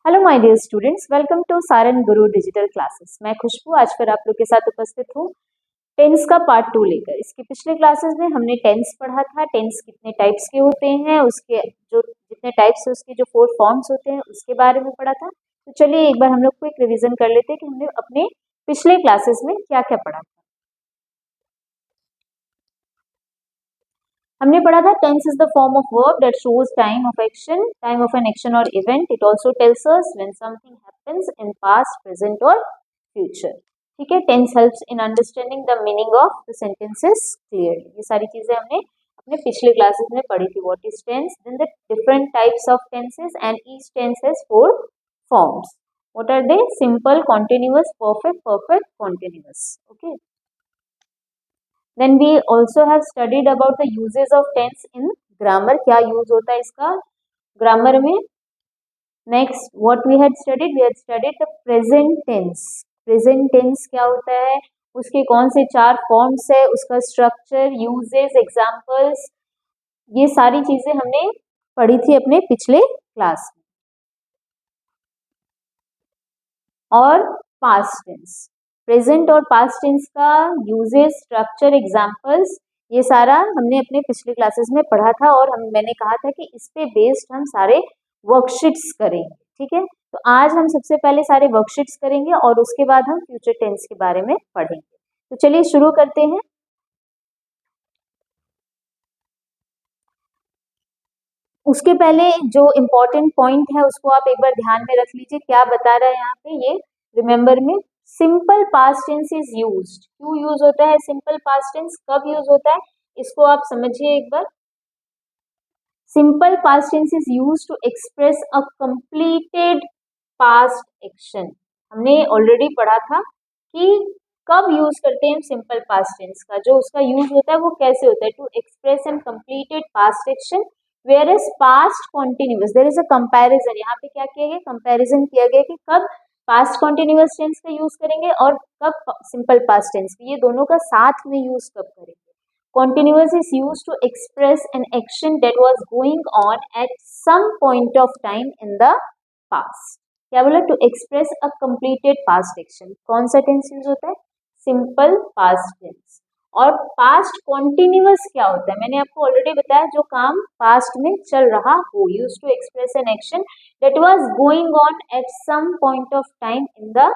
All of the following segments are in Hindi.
Hello my dear students, welcome to Saran Guru digital classes. मैं खुशबू आज फिर आप लोग के साथ उपस्थित हूँ टेंस का पार्ट 2 लेकर। इसके पिछले क्लासेस में हमने टेंस पढ़ा था। टेंस कितने टाइप्स के होते हैं, उसके जो जितने टाइप्स है उसके जो 4 फॉर्म्स होते हैं उसके बारे में पढ़ा था। तो चलिए एक बार हम लोग को एक रिविजन कर लेते हैं कि हमने अपने पिछले क्लासेस में क्या क्या पढ़ा था। हमने पढ़ा था tense is the form of verb that shows time of action, time of an action और event. It also tells us when something happens in past, present और फ्यूचर। ठीक है, tense helps in understanding the meaning of the sentences clearly. ये सारी चीजें हमने अपने पिछले क्लासेस में पढ़ी थी। What is tense, then the different types of tenses and each tense has 4 forms. What are they? Simple, continuous, perfect, perfect, continuous. Okay. Then we also have studied about the uses of tense in grammar. क्या use होता है इसका grammar में. Next, what we had studied the present tense. Present tense क्या होता है, उसके कौन से 4 फॉर्म्स है, उसका स्ट्रक्चर, यूजेस, एग्जाम्पल्स, ये सारी चीजें हमने पढ़ी थी अपने पिछले क्लास में. और पास्ट टेंस, प्रेजेंट और पास्ट टेंस का यूजेस, स्ट्रक्चर, एग्जाम्पल्स, ये सारा हमने अपने पिछले क्लासेस में पढ़ा था. और मैंने कहा था कि इस पे बेस्ड हम सारे वर्कशीट्स करेंगे. ठीक है, तो आज हम सबसे पहले सारे वर्कशीट्स करेंगे और उसके बाद हम फ्यूचर टेंस के बारे में पढ़ेंगे. तो चलिए शुरू करते हैं. उसके पहले जो इम्पोर्टेंट पॉइंट है उसको आप एक बार ध्यान में रख लीजिए. क्या बता रहा है यहाँ पे, ये रिमेंबर में. Simple past tense is used. क्यों यूज होता है सिंपल पास्ट टेंस, कब यूज होता है, इसको आप समझिए एक बार. Simple past tense is used to express a completed past action. हमने ऑलरेडी पढ़ा था कि कब यूज करते हैं सिंपल पास्ट टेंस का. जो उसका यूज होता है वो कैसे होता है, to express an completed past action. Where is past continuous, there is a comparison. यहाँ पे क्या किया गया, कंपैरिजन किया गया कि कब पास्ट कॉन्टिन्यूस टेंस का यूज करेंगे और कब सिंपल पास्ट टेंस का. ये दोनों का साथ में यूज कब करेंगे. Continuous is used to express an action that was going on at some point of time in the past. क्या बोला, to express a completed past action. कौन सा टेंस यूज होता है, सिंपल पास्ट टेंस. और पास्ट कॉन्टिन्यूअस क्या होता है, मैंने आपको ऑलरेडी बताया, जो काम पास्ट में चल रहा हो. Use to express an action that was going on at some point of time in the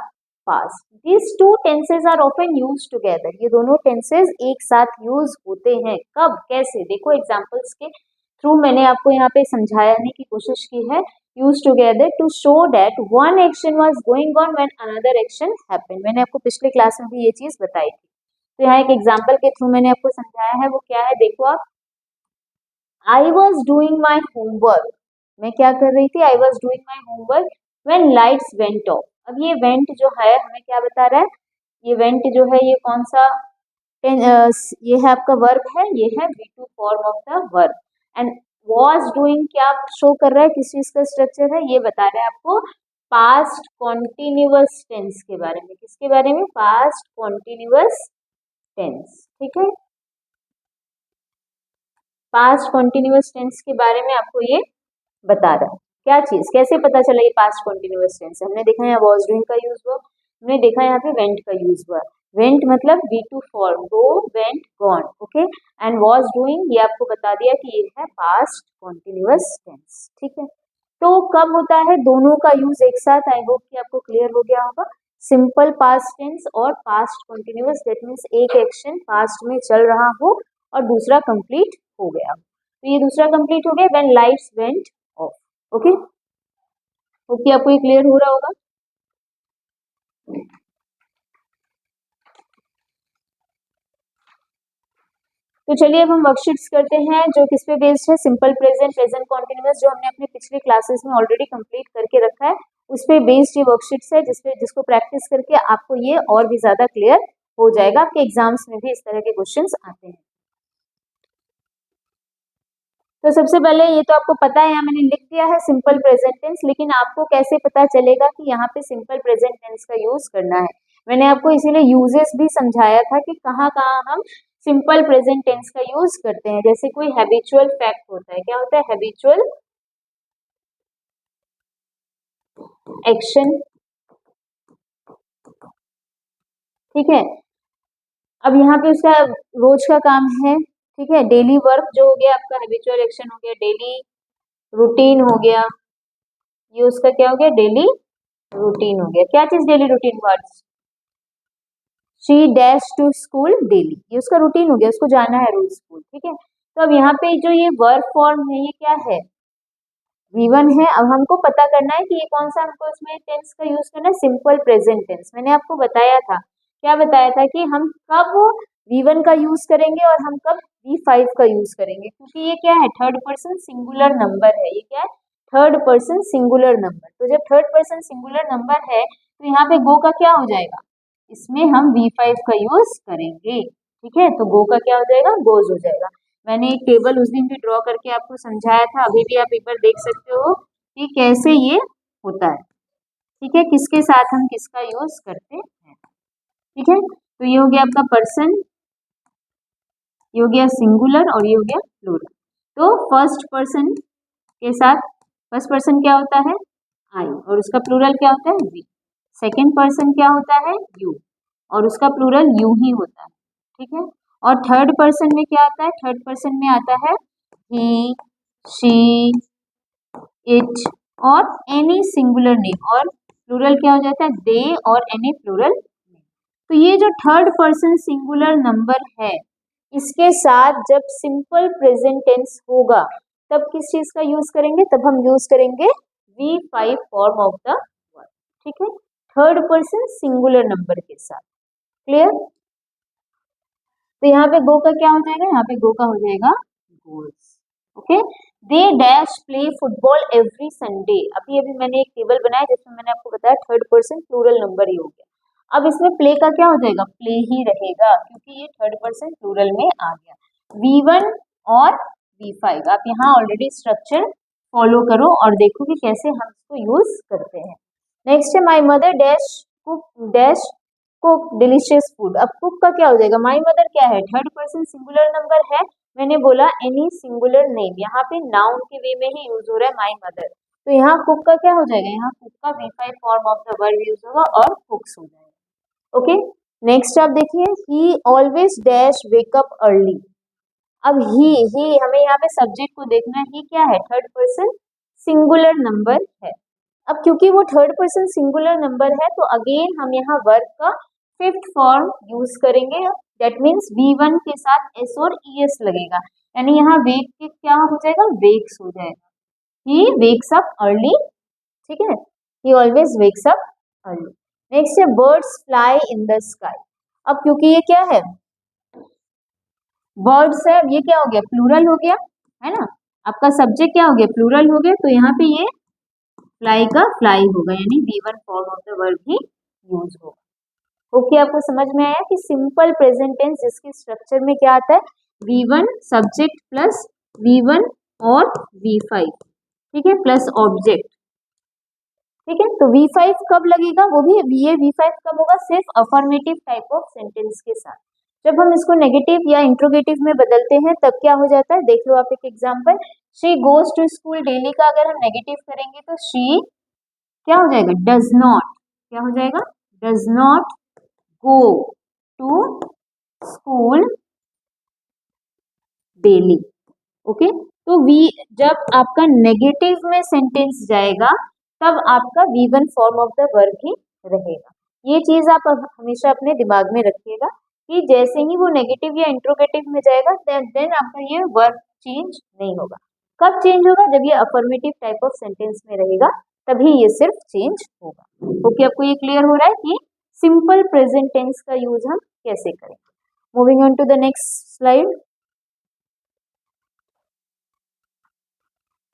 past. These two tenses are often used together. ये दोनों टेंसेज एक साथ यूज होते हैं. कब, कैसे, देखो एग्जांपल्स के थ्रू मैंने आपको यहाँ पे समझाने की कोशिश की है. Use together to show that one action was going on when another action happened. मैंने आपको पिछले क्लास में भी ये चीज बताई थी. तो यहाँ एक एग्जाम्पल के थ्रू मैंने आपको समझाया है. वो क्या है, देखो आप. I was doing my homework. मैं क्या कर रही थी, I was doing my homework when lights went of. अब ये वेंट जो है हमें क्या बता रहा है, ये वेंट जो है ये कौन सा ये है आपका वर्ब है, ये है V2 form of the verb. And was doing क्या शो कर रहा है, किस चीज का स्ट्रक्चर है, ये बता रहा है आपको पास्ट कॉन्टिन्यूअस टेंस के बारे में. किसके बारे में, पास्ट कॉन्टिन्यूअस टेंस. ठीक है, पास्ट कॉन्टिन्यूअस टेंस के बारे में आपको ये बता रहा है. क्या चीज, कैसे पता चला ये पास्ट कॉन्टिन्यूअस टेंस है. हमने देखा यहाँ वॉज डूइंग का यूज हुआ, हमने देखा यहाँ पे वेंट का यूज हुआ. वेंट मतलब V2 form, go, went, gone. Okay, and was doing ये आपको बता दिया कि ये है पास्ट कॉन्टिन्यूअस टेंस. ठीक है, तो कब होता है दोनों का यूज एक साथ. आई होप कि आपको क्लियर हो गया होगा. सिंपल पास्ट टेंस और पास्ट कॉन्टिन्यूअस, दैट मीन्स एक एक्शन पास्ट में चल रहा हो और दूसरा कंप्लीट हो गया. तो ये दूसरा कंप्लीट हो गया when lights went of. Okay, okay, आपको ये क्लियर हो रहा होगा. तो चलिए अब हम वर्कशीट्स करते हैं जो किस पे बेस्ड है, सिंपल प्रेजेंट, प्रेजेंट कॉन्टिन्यूअस, जो हमने अपने पिछले क्लासेस में ऑलरेडी कंप्लीट करके रखा है. उस पे बेस्ड ये वर्कशीट्स है जिसको प्रैक्टिस करके आपको ये और भी ज्यादा क्लियर हो जाएगा. आपके एग्जाम्स में भी इस तरह के क्वेश्चंस आते हैं. तो सबसे पहले ये तो आपको पता है, यहाँ मैंने लिख दिया है सिंपल प्रेजेंट टेंस. लेकिन आपको कैसे पता चलेगा कि यहाँ पे सिंपल प्रेजेंट टेंस का यूज करना है. मैंने आपको इसीलिए यूजेस भी समझाया था कि कहाँ कहाँ हम सिंपल प्रेजेंट टेंस का यूज करते हैं. जैसे कोई हैबिचुअल फैक्ट होता है, क्या होता है, हैबिचुअल एक्शन, ठीक है। अब यहाँ पे उसका रोज का काम है, ठीक है। डेली वर्क जो हो गया आपका, हैबिचुअल एक्शन हो गया, डेली रूटीन हो गया, ये उसका क्या हो गया, डेली रूटीन हो गया। क्या चीज daily routine, words, she dash to school daily, ये उसका रूटीन हो गया, उसको जाना है रोज स्कूल, ठीक है। तो अब यहाँ पे जो ये वर्क फॉर्म है, ये क्या है, V1 है। अब हमको पता करना है कि ये कौन सा हमको इसमें टेंस का यूज करना है, सिंपल प्रेजेंट टेंस। मैंने आपको बताया था, क्या बताया था कि हम कब V1 का यूज करेंगे और हम कब V5 का यूज करेंगे, क्योंकि ये क्या है, थर्ड पर्सन सिंगुलर नंबर है। ये क्या है, थर्ड पर्सन सिंगुलर नंबर। तो जब थर्ड पर्सन सिंगुलर नंबर है तो यहाँ पे गो का क्या हो जाएगा, इसमें हम V5 का यूज करेंगे, ठीक है। तो गो का क्या हो जाएगा, गोज हो जाएगा। मैंने एक टेबल उस दिन भी ड्रॉ करके आपको समझाया था, अभी भी आप एक बार देख सकते हो कि कैसे ये होता है, ठीक है, किसके साथ हम किसका यूज करते हैं, ठीक है। तो ये हो गया आपका पर्सन, ये हो गया सिंगुलर और ये हो गया प्लूरल। तो फर्स्ट पर्सन के साथ, फर्स्ट पर्सन क्या होता है, आई, और उसका प्लूरल क्या होता है, वी। सेकेंड पर्सन क्या होता है, यू, और उसका प्लूरल यू ही होता है, ठीक है। और थर्ड पर्सन में क्या आता है, थर्ड पर्सन में आता है ही, शी, इट और एनी सिंगुलर नेम, और प्लूरल क्या हो जाता है, दे और एनी प्लूरल नेम। तो ये जो थर्ड पर्सन सिंगुलर नंबर है, इसके साथ जब सिंपल प्रेजेंट टेंस होगा तब किस चीज का यूज करेंगे, तब हम यूज करेंगे V5 form of the verb, ठीक है, थर्ड पर्सन सिंगुलर नंबर के साथ। क्लियर। तो यहाँ पे गो का क्या हो जाएगा, यहाँ पे गो का हो जाएगा गोल्स, ओके। दे dash play football every Sunday. अभी अभी मैंने एक टेबल बनाया जिसमें मैंने आपको बताया थर्ड पर्सन प्लूरल नंबर ही हो गया। अब इसमें प्ले का क्या हो जाएगा, प्ले ही रहेगा, क्योंकि ये थर्ड पर्सन प्लूरल में आ गया। V1 और V5 आप यहाँ ऑलरेडी स्ट्रक्चर फॉलो करो और देखो कि कैसे हम इसको यूज करते हैं। नेक्स्ट है my mother dash cook dash cook delicious food. अब कुक का क्या हो जाएगा, माई मदर क्या है, थर्ड पर्सन सिंगुलर नंबर है। मैंने बोला एनी सिंगुलर नेम, यहाँ पे नाउन के वे में ही यूज हो रहा है माई मदर। तो यहाँ कुक का क्या हो जाएगा, यहाँ कुक का V5 form of the verb use होगा और कुक्स हो जाएगा, ओके। नेक्स्ट आप देखिए, ही ऑलवेज डैश वेकअप अर्ली। अब ही हमें यहाँ पे सब्जेक्ट को देखना है, ही क्या है, थर्ड पर्सन सिंगुलर नंबर है। अब क्योंकि वो थर्ड पर्सन सिंगुलर नंबर है तो अगेन हम यहाँ वर्ब का फिफ्थ फॉर्म यूज करेंगे। दैट मीन्स V1 के साथ एस और ES लगेगा, यानी यहाँ वेक के क्या हो जाएगा, वेक्स हो जाएगा। ही वेक्स अप अर्ली, ठीक है, he always wakes up early. Next है birds fly in the sky. अब क्योंकि ये क्या है, बर्ड्स है, ये क्या हो गया, प्लूरल हो गया, है ना। आपका सब्जेक्ट क्या हो गया, प्लूरल हो गया, तो यहाँ पे ये फ्लाई का फ्लाई होगा, यानी V1 form of the verb he use होगा। ओके, आपको समझ में आया कि सिंपल प्रेजेंट टेंस जिसके स्ट्रक्चर में क्या आता है, V1 सब्जेक्ट प्लस V1 और V5, ठीक है, प्लस ऑब्जेक्ट, ठीक है। तो V5 कब लगेगा, वो भी ये V5 कब होगा, सिर्फ अफर्मेटिव टाइप ऑफ सेंटेंस के साथ। जब हम इसको नेगेटिव या इंट्रोगेटिव में बदलते हैं तब क्या हो जाता है, देख लो आप एक example, she goes to school daily का अगर हम नेगेटिव करेंगे तो शी क्या हो जाएगा, डज नॉट, क्या हो जाएगा, does not go to school daily, okay. तो जब आपका नेगेटिव में सेंटेंस जाएगा तब आपका V1 form of the verb ही रहेगा। ये चीज आप हमेशा अपने दिमाग में रखिएगा कि जैसे ही वो नेगेटिव या इंट्रोगेटिव में जाएगा देन आपका ये वर्ब चेंज नहीं होगा। कब चेंज होगा, जब ये अफर्मेटिव टाइप ऑफ सेंटेंस में रहेगा तभी ये सिर्फ चेंज होगा। ओके, आपको ये क्लियर हो रहा है कि सिंपल प्रेजेंट टेंस का यूज हम कैसे करें। Moving on to the next slide.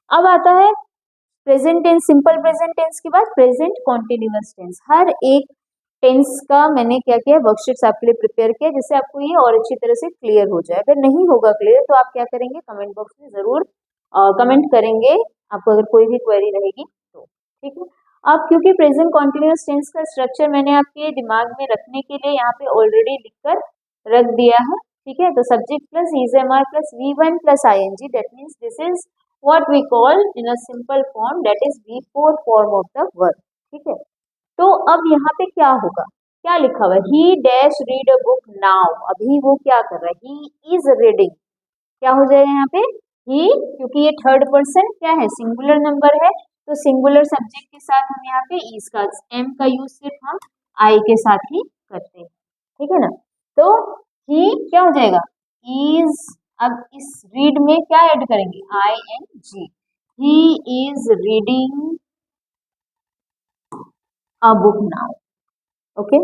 अब आता है present tense, simple present tense के बाद प्रेजेंट कॉन्टिन्यूअस टेंस। हर एक टेंस का मैंने क्या किया, वर्कशीट्स आपके लिए प्रिपेयर किया जिससे आपको ये और अच्छी तरह से क्लियर हो जाए। अगर नहीं होगा क्लियर तो आप क्या करेंगे, कमेंट बॉक्स में जरूर कमेंट करेंगे, आपको अगर कोई भी क्वेरी रहेगी तो, ठीक है। अब क्योंकि प्रेजेंट कॉन्टिन्यूअस टेंस का स्ट्रक्चर मैंने आपके दिमाग में रखने के लिए यहाँ पे ऑलरेडी लिखकर रख दिया है, ठीक है। तो subject plus EZMR plus V1 plus ING, that means this is what we call in a simple form, that is V4 form of the verb, तो अब यहाँ पे क्या होगा, क्या लिखा हुआ है, ही dash read a book now, अभी वो क्या कर रहा है, ही इज रीडिंग, क्या हो जाएगा यहाँ पे ही, क्योंकि ये थर्ड पर्सन क्या है, सिंगुलर नंबर है, तो सिंगुलर सब्जेक्ट के साथ हम यहाँ पे इज का, एम का यूज सिर्फ हम आई के साथ ही करते हैं, ठीक है ना। तो ही क्या हो जाएगा, इज, अब इस रीड में क्या ऐड करेंगे, I N G, he is reading a book now, okay.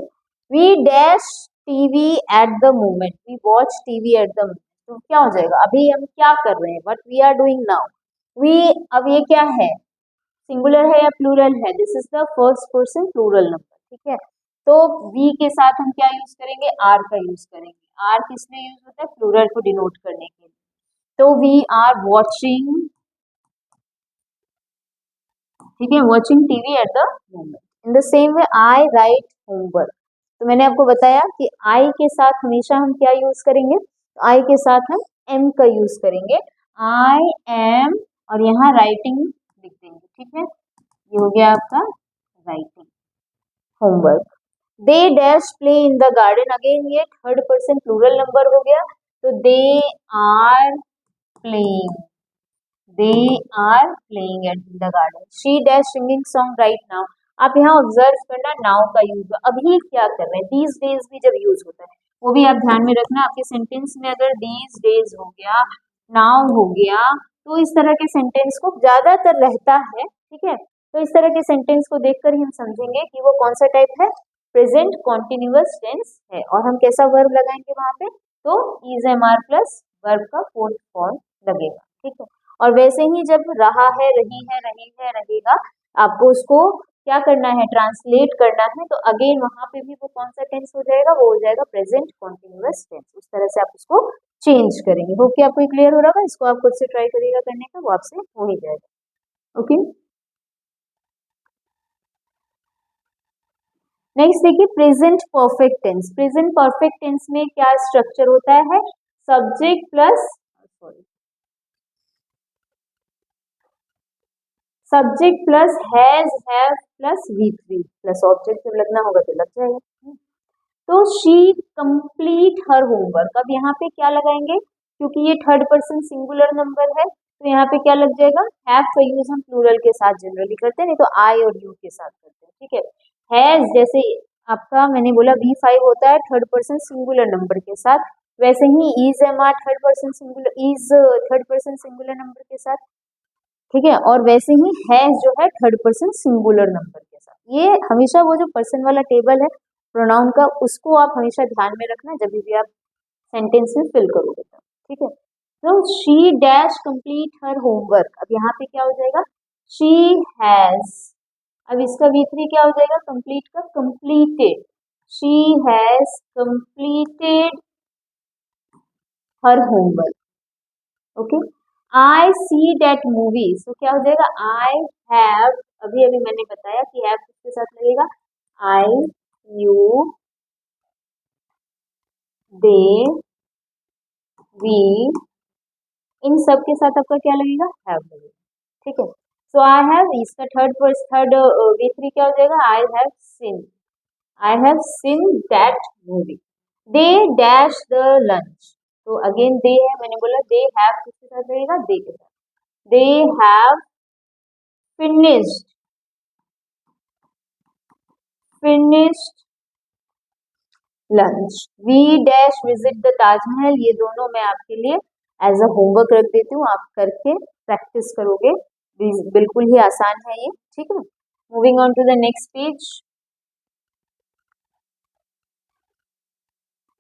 We dash TV at the moment, we watch TV at the moment, तो क्या हो जाएगा, अभी हम क्या कर रहे हैं, what we are doing now, we, अब ये क्या है, सिंगुलर है या प्लूरल है, this is the first person plural number, ठीक है। तो वी के साथ हम क्या यूज करेंगे, आर का यूज करेंगे, आर किस लिए यूज होता है, प्लूरल को डिनोट करने के लिए, तो वी आर वॉचिंग, ठीक है, watching TV at the moment. In the same way I right homework, तो मैंने आपको बताया कि आई के साथ हमेशा हम क्या यूज करेंगे, आई के साथ हम एम का यूज करेंगे, आई एम, और यहाँ राइटिंग लिख देंगे, ठीक है, ये हो गया आपका writing homework. They dash play in the garden, again ये थर्ड पर्सन प्लूरल नंबर हो गया, तो they are playing, they are playing at the garden. She dash singing song right now, आप यहाँ ऑब्जर्व करना नाउ का यूज, अभी क्या कर रहे हैं, दीज डेज भी जब यूज होता है वो भी आप ध्यान में रखना, आपके सेंटेंस में अगर दीज डेज हो गया, नाउ हो गया, तो इस तरह के सेंटेंस को ज्यादातर रहता है, ठीक है। तो इस तरह के सेंटेंस को देखकर ही हम समझेंगे कि वो कौन सा टाइप है, प्रेजेंट कॉन्टिन्यूअस टेंस है, और हम कैसा वर्ब लगाएंगे वहां पे, तो is am are plus verb का फोर्थ फॉर्म लगेगा, ठीक है। और वैसे ही जब रहा है, रही है, रही है, रहेगा, आपको उसको क्या करना है, ट्रांसलेट करना है, तो अगेन वहां पे भी वो कौन सा टेंस हो जाएगा, वो हो जाएगा प्रेजेंट कॉन्टिन्यूअस टेंस, उस तरह से आप उसको चेंज करेंगे। होप कि आपको क्लियर हो रहा होगा, इसको आप खुद से ट्राई करिएगा करने का, वो आपसे हो ही जाएगा, ओके। नेक्स्ट देखिए present perfect tense, present perfect tense में क्या स्ट्रक्चर होता है, subject plus, sorry, subject plus has, have plus V3 plus object जब लगना होगा तो लग जाएगा। तो शी कंप्लीट हर होमवर्क, अब यहाँ पे क्या लगाएंगे, क्योंकि ये थर्ड पर्सन सिंगुलर नंबर है, तो यहाँ पे क्या लग जाएगा, हैव का यूज हम प्लूरल के साथ जनरली करते हैं, नहीं तो आई और यू के साथ करते हैं, ठीक है। हैज जैसे आपका मैंने बोला V5 होता है थर्ड पर्सन सिंगुलर नंबर के साथ, वैसे ही is am are third person singular, is third person singular number के साथ, ठीक है। और वैसे ही हैज जो है थर्ड पर्सन सिंगुलर नंबर के साथ, ये हमेशा वो जो पर्सन वाला टेबल है प्रोनाउन का, उसको आप हमेशा ध्यान में रखना जब भी आप सेंटेंस में फिल करोगे, ठीक है। तो she dash complete her homework, अब यहाँ पे क्या हो जाएगा, शी हैज, अब इसका V3 क्या हो जाएगा, कंप्लीट का completed, she has completed her homework, okay. I see date movie, तो क्या हो जाएगा, आई हैव, अभी अभी मैंने बताया कि हैव किसके साथ लगेगा, आई, यू, दे, वी, इन सब के साथ आपका क्या लगेगा, हैव लगेगा, ठीक है। सो आई हैव, इसका थर्ड V3 क्या हो जाएगा, I have seen that movie. They dash the lunch, तो अगेन दे है, मैंने बोला दे हैव किसके साथ लगेगा, दे के साथ, they have finished lunch, we dash visit the Taj Mahal, ये दोनों मैं आपके लिए एज अ होमवर्क रख देती हूँ, आप करके प्रैक्टिस करोगे, बिल्कुल ही आसान है ये, ठीक है। Moving on to the next page,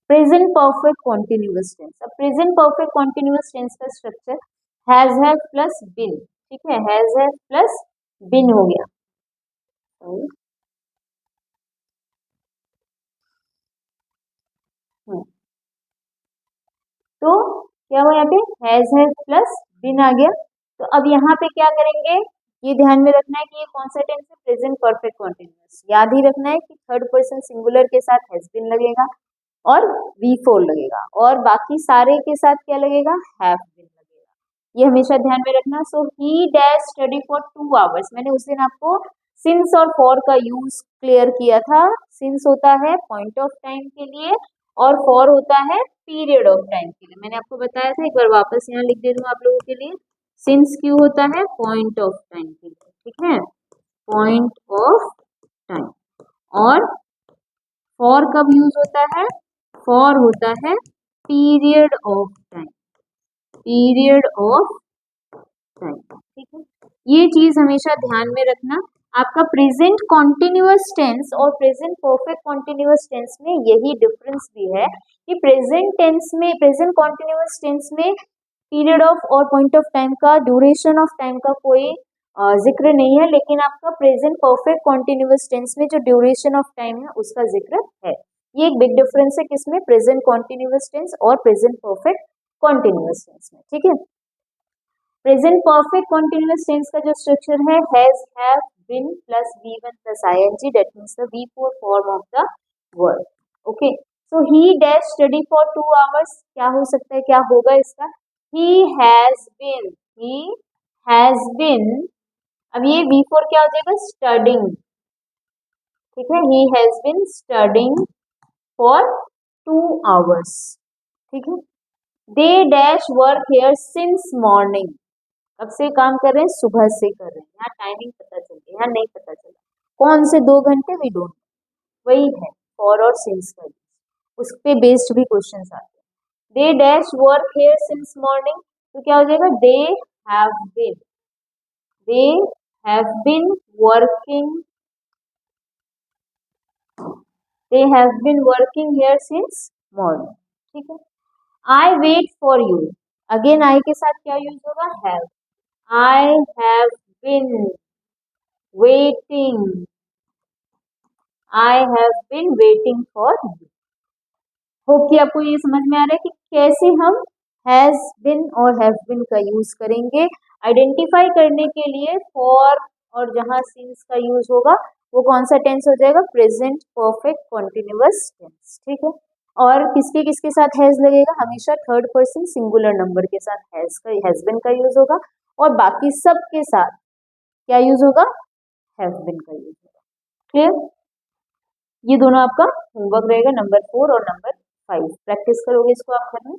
present perfect continuous tense, अब प्रेजेंट परफेक्ट कॉन्टिन्यूअस टेंस का structure has have plus been, ठीक है, हैज हैव प्लस बिन हो गया, तो क्या हुआ, यहाँ पे हैज प्लस बिन आ गया। तो अब यहाँ पे क्या करेंगे, ये ध्यान में रखना है कि ये कौन सा टेंस है, प्रेजेंट परफेक्ट कॉन्टिन्यूअस, याद ही रखना है कि थर्ड पर्सन सिंगुलर के साथ हैज बिन लगेगा और V4 लगेगा, और बाकी सारे के साथ क्या लगेगा, हैव बिन लगेगा, ये हमेशा ध्यान में रखना। So he dash study for 2 hours, मैंने उस दिन आपको सिंस और फॉर का यूज क्लियर किया था। सिंस होता है पॉइंट ऑफ टाइम के लिए और फॉर होता है पीरियड ऑफ टाइम के लिए। मैंने आपको बताया था, एक बार वापस यहाँ लिख दे दूँ आप लोगों के लिए। सिंस क्यों होता है? पॉइंट ऑफ टाइम के लिए, ठीक है, पॉइंट ऑफ टाइम। और फॉर कब यूज होता है? फॉर होता है period of time, period of time, ठीक है। ये चीज हमेशा ध्यान में रखना। आपका प्रेजेंट कॉन्टिन्यूअस टेंस और प्रेजेंट परफेक्ट कॉन्टिन्यूअस टेंस में यही डिफरेंस भी है कि प्रेजेंट टेंस में, प्रेजेंट कॉन्टिन्यूअस टेंस में पीरियड ऑफ और पॉइंट ऑफ टाइम का, ड्यूरेशन ऑफ टाइम का कोई जिक्र नहीं है, लेकिन आपका प्रेजेंट परफेक्ट कॉन्टिन्यूअस टेंस में जो ड्यूरेशन ऑफ टाइम है उसका जिक्र है। ये एक बिग डिफरेंस है किसमें? प्रेजेंट कॉन्टिन्यूअस टेंस और प्रेजेंट परफेक्ट कॉन्टिन्यूअस टेंस में, ठीक है। प्रेजेंट परफेक्ट कॉन्टिन्यूअस टेंस का जो स्ट्रक्चर है has, have, been plus V1 plus ing, that means the V4 form of the verb. Okay, so he dash study for 2 hours, क्या हो सकता है, क्या होगा इसका? He has been, he has been, अब ये V4 क्या हो जाएगा? स्टडिंग, ठीक है, he has been studying for 2 hours, ठीक है। They dash work here since morning, कब से काम कर रहे हैं? सुबह से कर रहे हैं। यहाँ टाइमिंग पता चल रही है, यहाँ नहीं पता चला कौन से 2 घंटे, वी डोंट, वही है फॉर और सिंस का, उस पे बेस्ड भी क्वेश्चंस आते हैं। They dash work here since morning, तो क्या हो जाएगा? They have been, they have been working, they have been working here since morning, ठीक है। I wait for you, again I के साथ क्या यूज होगा? Have. I have been waiting, I have been waiting for you। Hope कि आपको ये समझ में आ रहा है कि कैसे हम has been और have been का यूज करेंगे आइडेंटिफाई करने के लिए। फॉर और जहां since का यूज होगा वो कौन सा टेंस हो जाएगा? प्रेजेंट परफेक्ट कॉन्टिन्यूअस टेंस, ठीक है। और किसके किसके साथ हैज लगेगा? हमेशा थर्ड पर्सन सिंगुलर नंबर के साथ हैज का, हैज बिन का यूज होगा, और बाकी सब के साथ क्या यूज होगा? हैव बिन का यूज होगा, क्लियर? ये दोनों आपका होमवर्क रहेगा, नंबर 4 और नंबर 5, प्रैक्टिस करोगे इसको आप घर में।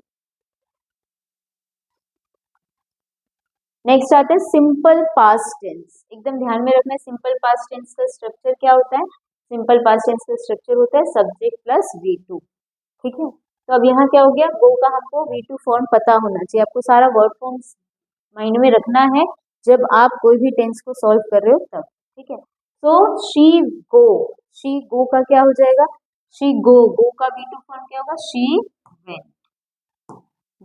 नेक्स्ट आता है सिंपल पास्ट टेंस, एकदम ध्यान में रखना है सिंपल पास्ट टेंस का स्ट्रक्चर क्या होता है। सिंपल पास्ट टेंस का स्ट्रक्चर होता है सब्जेक्ट प्लस V2, ठीक है। तो अब यहाँ क्या हो गया? गो का हमको V2 फॉर्म पता होना चाहिए, आपको सारा वर्ड फॉर्म्स माइंड में रखना है जब आप कोई भी टेंस को सॉल्व कर रहे हो तब, ठीक है। तो शी गो, शी गो का क्या हो जाएगा? शी गो, गो का V2 फॉर्म क्या होगा? She went.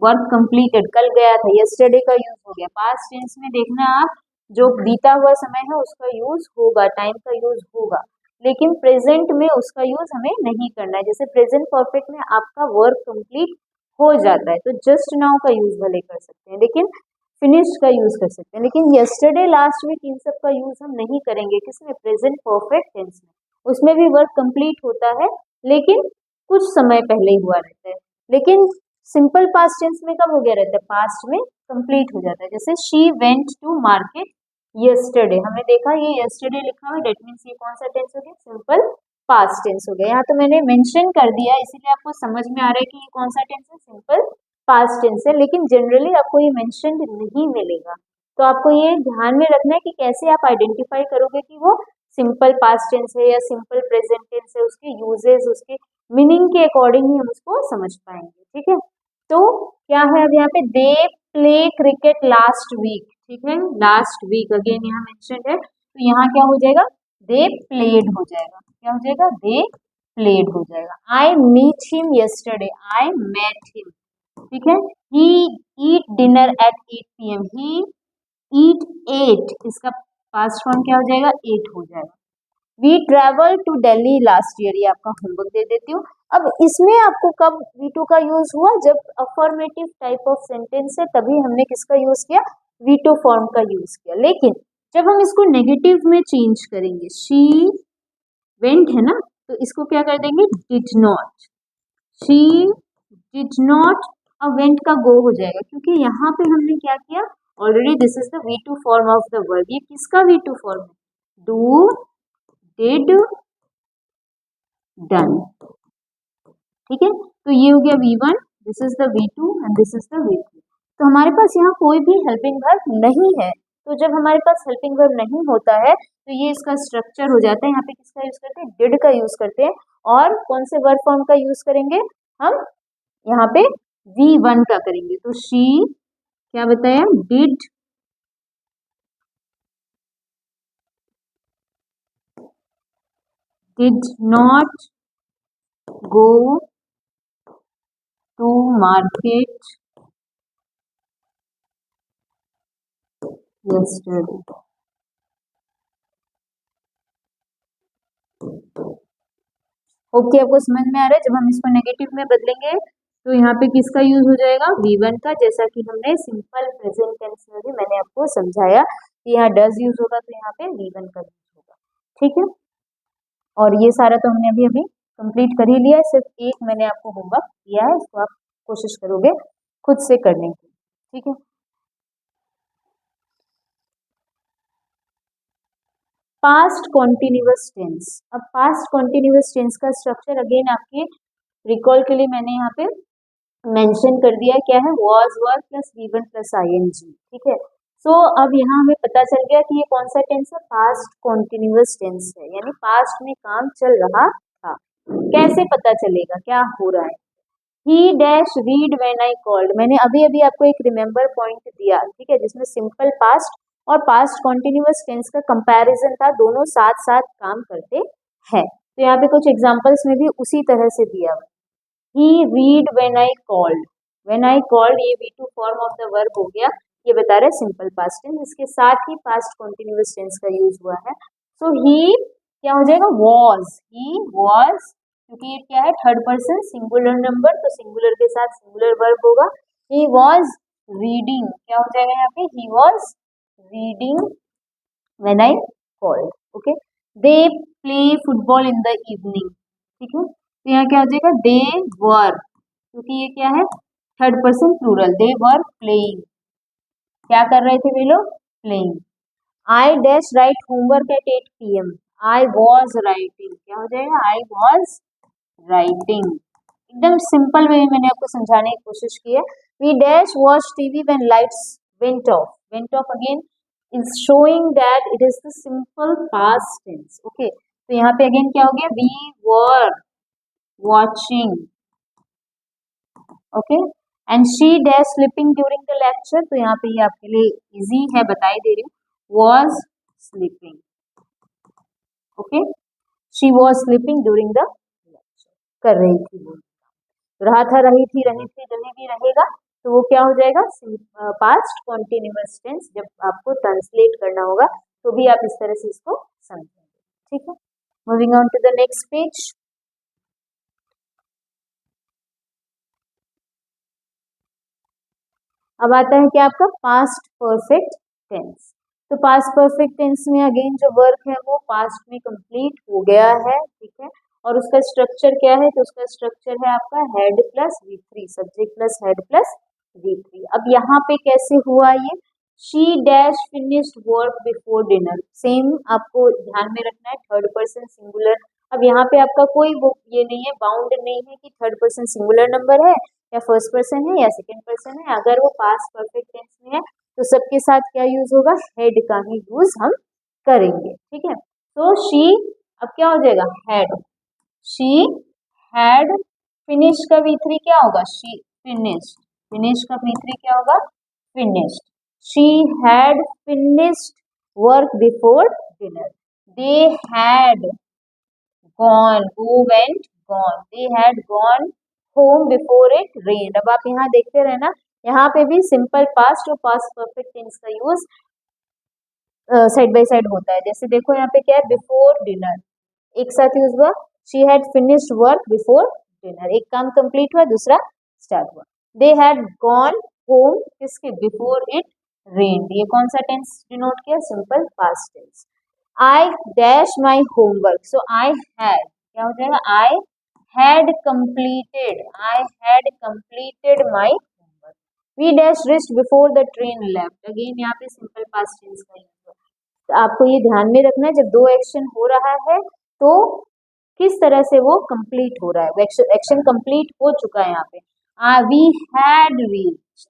वर्क कंप्लीटेड, कल गया था, यस्टरडे का यूज हो गया। पास्ट टेंस में देखना आप, जो बीता हुआ समय है उसका यूज होगा, टाइम का यूज होगा, लेकिन प्रेजेंट में उसका यूज हमें नहीं करना है। जैसे प्रेजेंट परफेक्ट में आपका वर्क कंप्लीट हो जाता है तो जस्ट नाउ का यूज भले कर सकते हैं, लेकिन फिनिश्ड का यूज कर सकते हैं, लेकिन यस्टरडे, लास्ट वीक, इन सब का यूज हम नहीं करेंगे। किसमें? प्रेजेंट परफेक्ट टेंस में। उसमें भी वर्क कंप्लीट होता है लेकिन कुछ समय पहले हुआ रहता है, लेकिन सिंपल पास्ट टेंस में कब हो गया रहता है? पास्ट में कंप्लीट हो जाता है। जैसे she went to market yesterday, हमने देखा ये यस्टरडे लिखा हुआ, डेट मीन्स ये कौन सा टेंस हो गया? सिंपल पास्ट टेंस हो गया। यहाँ तो मैंने मेंशन कर दिया इसीलिए आपको समझ में आ रहा है कि ये कौन सा टेंस है, सिंपल पास्ट टेंस है, लेकिन जनरली आपको ये मेंशन नहीं मिलेगा। तो आपको ये ध्यान में रखना है कि कैसे आप आइडेंटिफाई करोगे कि वो सिंपल पास्ट टेंस है या सिंपल प्रेजेंट टेंस है। उसके यूजेस, उसके मीनिंग के अकॉर्डिंग ही हम उसको समझ पाएंगे, ठीक है। तो क्या है अब यहाँ पे? They play cricket last week, ठीक है, लास्ट वीक अगेन यहाँ मेंशन है, तो यहाँ क्या हो जाएगा? दे प्लेड हो जाएगा, क्या हो जाएगा? दे प्लेड हो जाएगा। I meet him yesterday, I met him, ठीक है। He eat dinner at 8 PM, he eat 8, इसका पास्ट फॉर्म क्या हो जाएगा? 8 हो जाएगा। We travel to Delhi last year, ये आपका होमवर्क दे देती हूँ। अब इसमें आपको कब V2 का यूज हुआ? जब अफर्मेटिव टाइप ऑफ सेंटेंस है तभी हमने किसका यूज किया? V2 फॉर्म का यूज किया। लेकिन जब हम इसको नेगेटिव में चेंज करेंगे, शी वेंट है ना, तो इसको क्या कर देंगे? Did not, she did not, अब वेंट का गो हो जाएगा, क्योंकि यहाँ पे हमने क्या किया? Already this is the V2 form of the verb. ये किसका V2 फॉर्म है? Do, did, done. ठीक है, तो ये हो गया V1, this is the V2 and this is the V3। तो हमारे पास यहाँ कोई भी हेल्पिंग वर्ब नहीं है, तो जब हमारे पास हेल्पिंग वर्ब नहीं होता है तो ये इसका स्ट्रक्चर हो जाता है। यहाँ पे किसका यूज करते हैं, डिड का यूज करते हैं। और कौन से वर्ब फॉर्म का यूज करेंगे हम, यहाँ पे V1 का करेंगे। तो शी क्या बताया, did not go to market yesterday। Okay, आपको समझ में आ रहा है। जब हम इसको नेगेटिव में बदलेंगे तो यहाँ पे किसका यूज हो जाएगा, V1 का, जैसा कि हमने सिंपल प्रेजेंट टेंस में भी मैंने आपको समझाया कि यहाँ डज यूज होगा तो यहाँ पे V1 का यूज होगा। ठीक है, और ये सारा तो हमने अभी अभी कंप्लीट कर ही लिया है। सिर्फ एक मैंने आपको होमवर्क दिया है, इसको आप कोशिश करोगे खुद से करने की। ठीक है, पास्ट कॉन्टिन्यूअस टेंस। अब पास्ट कॉन्टिन्यूअस टेंस का स्ट्रक्चर अगेन आपके रिकॉल के लिए मैंने यहाँ पे मेंशन कर दिया है। क्या है, was verb plus V1 plus ING। ठीक है, सो अब यहाँ हमें पता चल गया कि ये कौन सा टेंस है, पास्ट कॉन्टिन्यूअस टेंस है, यानी पास्ट में काम चल रहा था। कैसे पता चलेगा क्या हो रहा है, ही dash read when I called. मैंने अभी अभी आपको एक रिमेंबर पॉइंट दिया, ठीक है, जिसमें सिंपल पास्ट और पास्ट कॉन्टिन्यूअस टेंस का कंपैरिजन था, दोनों साथ साथ काम करते हैं। तो यहाँ पे कुछ एग्जांपल्स में भी उसी तरह से दिया हुआ। He read when I called, when I called ये V2 form of the verb हो गया, ये बता रहा है सिंपल पास्ट टेंस, इसके साथ ही पास्ट कॉन्टिन्यूअस टेंस का यूज हुआ है। सो ही क्या हो जाएगा, वॉज, ही वॉज, क्योंकि ये क्या है, थर्ड पर्सन सिंगुलर नंबर, तो सिंगुलर के साथ सिंगुलर वर्ब होगा। ही वॉज रीडिंग, क्या हो जाएगा यहाँ पे, he was reading when I called. Okay, they play football in the evening. ठीक है, तो यहाँ क्या हो जाएगा, दे वर, क्योंकि ये क्या है, third person plural, they were playing, क्या कर रहे थे वे लोग, playing. I dash write homework at 8 PM, I was writing, क्या हो जाएगा, आई वॉज राइटिंग। एकदम सिंपल वे में मैंने आपको समझाने की कोशिश की है। We dash watch TV when lights went off, went off again is showing that it is the simple past tense। okay, तो यहाँ पे अगेन क्या हो गया, we were watching। okay, and she dash sleeping during the lecture, तो यहाँ पे ये आपके लिए इजी है, बता ही दे रही हूँ, was sleeping। okay, she was sleeping during the lecture, कर रही थी वो, रहा था, रही थी, रही थी, रही भी, रहेगा, तो वो क्या हो जाएगा, पास्ट कॉन्टिन्यूअस टेंस। जब आपको ट्रांसलेट करना होगा तो भी आप इस तरह से इसको समझेंगे। ठीक है, moving on to the next page. अब आता है क्या आपका पास्ट परफेक्ट टेंस। तो पास्ट परफेक्ट टेंस में अगेन जो वर्क है वो पास्ट में कंप्लीट हो गया है। ठीक है, और उसका स्ट्रक्चर क्या है, तो उसका स्ट्रक्चर है आपका head plus V3, subject plus head plus V3। अब यहाँ पे कैसे हुआ ये, she dash finished work before dinner, same आपको ध्यान में रखना है, थर्ड पर्सन सिंगुलर। अब यहाँ पे आपका कोई वो ये नहीं है, बाउंड नहीं है कि थर्ड पर्सन सिंगुलर नंबर है या फर्स्ट पर्सन है या सेकंड पर्सन है। अगर वो पास्ट परफेक्ट टेंस में है तो सबके साथ क्या यूज होगा, हेड का ही यूज हम करेंगे। ठीक है, तो शी अब क्या हो जाएगा, हेड, शी हैड फिनिश का V3 क्या होगा, शी फिनिश्ड, फिनिश का V3 क्या होगा, finished. She had finished work before dinner, they had gone, go went gone, they had gone home before it rain. अब आप यहाँ देखते रहना, यहाँ पे भी सिंपल पास्ट और पास्ट परफेक्ट टेंस का यूज साइड बाय साइड होता है। जैसे देखो यहाँ पे क्या है, बिफोर डिनर एक साथ यूज हुआ, she had finished work before dinner, एक काम कंप्लीट हुआ, दूसरा स्टार्ट हुआ। दे हैड गॉन होम किसके, बिफोर इट रेन, ये कौन सा टेंस डिनोट किया, simple past tense. I dash my homework, so I had क्या हो जाएगा, आई had completed, I had completed my homework। We dash reached before the train left, again यहाँ पे simple past tense का use है। तो आपको ये ध्यान में रखना है, जब दो एक्शन हो रहा है तो किस तरह से वो कंप्लीट हो रहा है। एक्शन कंप्लीट हो चुका है यहाँ पे, we had reached,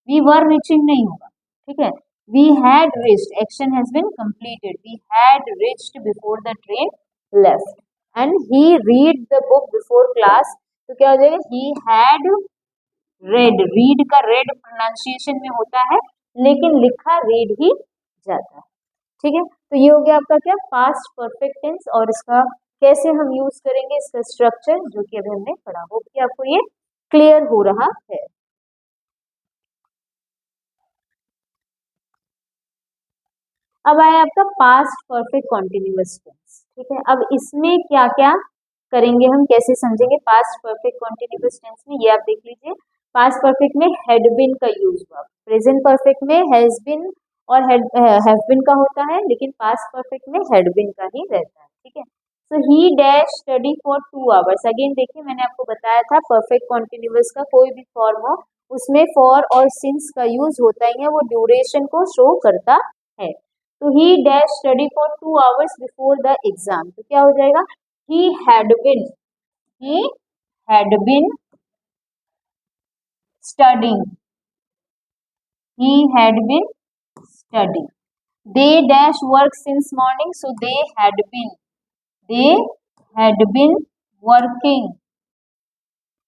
we were reaching नहीं होगा, ठीक है। We had reached, action has been completed, we had reached before the train left, and he read the book before class, तो क्या हो जाएगा, ही हैड रेड, रीड का रेड प्रोनाउंसिएशन में होता है लेकिन लिखा रीड ही जाता है, ठीक है। तो ये हो गया आपका क्या, पास्ट परफेक्ट टेंस, और इसका कैसे हम यूज करेंगे, इसका स्ट्रक्चर जो कि अभी हमने पढ़ा, होप कि आपको ये क्लियर हो रहा है। अब आया आपका पास्ट परफेक्ट कॉन्टिन्यूअस टेंस, ठीक है। अब इसमें क्या क्या करेंगे हम, कैसे समझेंगे पास्ट परफेक्ट कॉन्टिन्यूअस टेंस में, ये आप देख लीजिए। पास्ट परफेक्ट में हैड बीन का यूज हुआ, प्रेजेंट परफेक्ट में हैज बीन और हैव बीन का होता है, लेकिन पास्ट परफेक्ट में हैड बीन का ही रहता है, ठीक है। So he dash study for 2 hours, again देखिए मैंने आपको बताया था परफेक्ट कॉन्टिन्यूअस का कोई भी फॉर्म हो उसमें फॉर और सिंस का यूज होता ही है, वो ड्यूरेशन को शो करता है। तो ही dash study for 2 hours before the exam, तो क्या हो जाएगा, he had been he had been studying, he had been studying, they dash work since morning, so they had been working,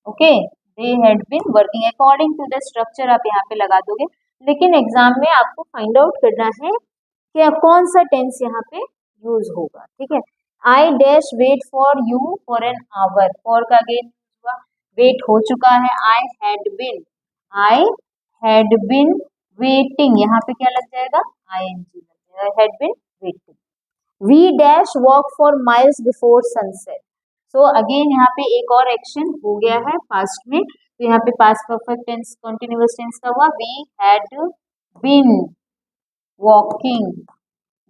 okay, they had been working, according to the structure आप यहाँ पे लगा दोगे, लेकिन एग्जाम में आपको फाइंड आउट करना है कि कौन सा टेंस यहाँ पे यूज होगा, ठीक है। I dash wait for you for an hour, for का अगेन हुआ, वेट हो चुका है, आई हैड बिन वेटिंग, यहाँ पे क्या लग जाएगा, आईएनजी लग जाएगा, had been waiting. We dash walk for miles before sunset, so again यहाँ पे एक और एक्शन हो गया है पास्ट में, तो यहाँ पे past perfect tense continuous tense का हुआ, वी हैड बिन वॉकिंग,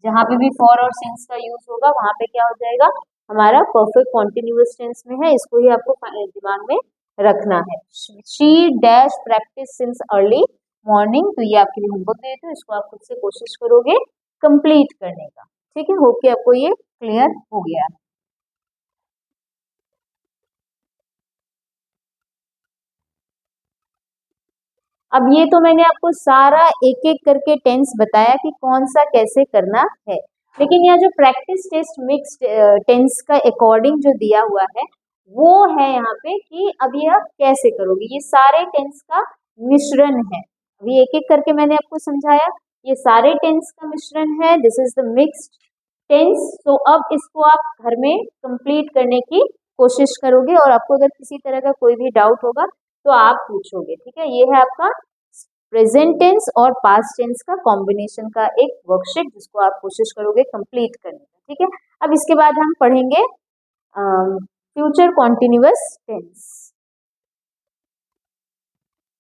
जहां पे भी फॉर और सिंस का यूज होगा वहां पे क्या हो जाएगा, हमारा परफेक्ट कॉन्टिन्यूअस टेंस में है, इसको ही आपको दिमाग में रखना है। She dash practice since early morning, तो ये आपके लिए होमवर्क दे तो इसको आप खुद से कोशिश करोगे कंप्लीट करने का, ठीक है। होप कि आपको ये क्लियर हो गया है। अब ये तो मैंने आपको सारा एक एक करके टेंस बताया कि कौन सा कैसे करना है, लेकिन यहाँ जो प्रैक्टिस टेस्ट मिक्स्ड टेंस का अकॉर्डिंग जो दिया हुआ है वो है यहाँ पे कि अब ये आप कैसे करोगे, ये सारे टेंस का मिश्रण है, अभी एक एक करके मैंने आपको समझाया, ये सारे टेंस का मिश्रण है, this is the mixed tense. तो अब इसको आप घर में कंप्लीट करने की कोशिश करोगे, और आपको अगर किसी तरह का कोई भी डाउट होगा तो आप पूछोगे, ठीक है। ये है आपका प्रेजेंट टेंस और पास्ट टेंस का कॉम्बिनेशन का एक वर्कशीट, जिसको आप कोशिश करोगे कंप्लीट करने का, ठीक है। अब इसके बाद हम पढ़ेंगे फ्यूचर कॉन्टिन्यूअस टेंस।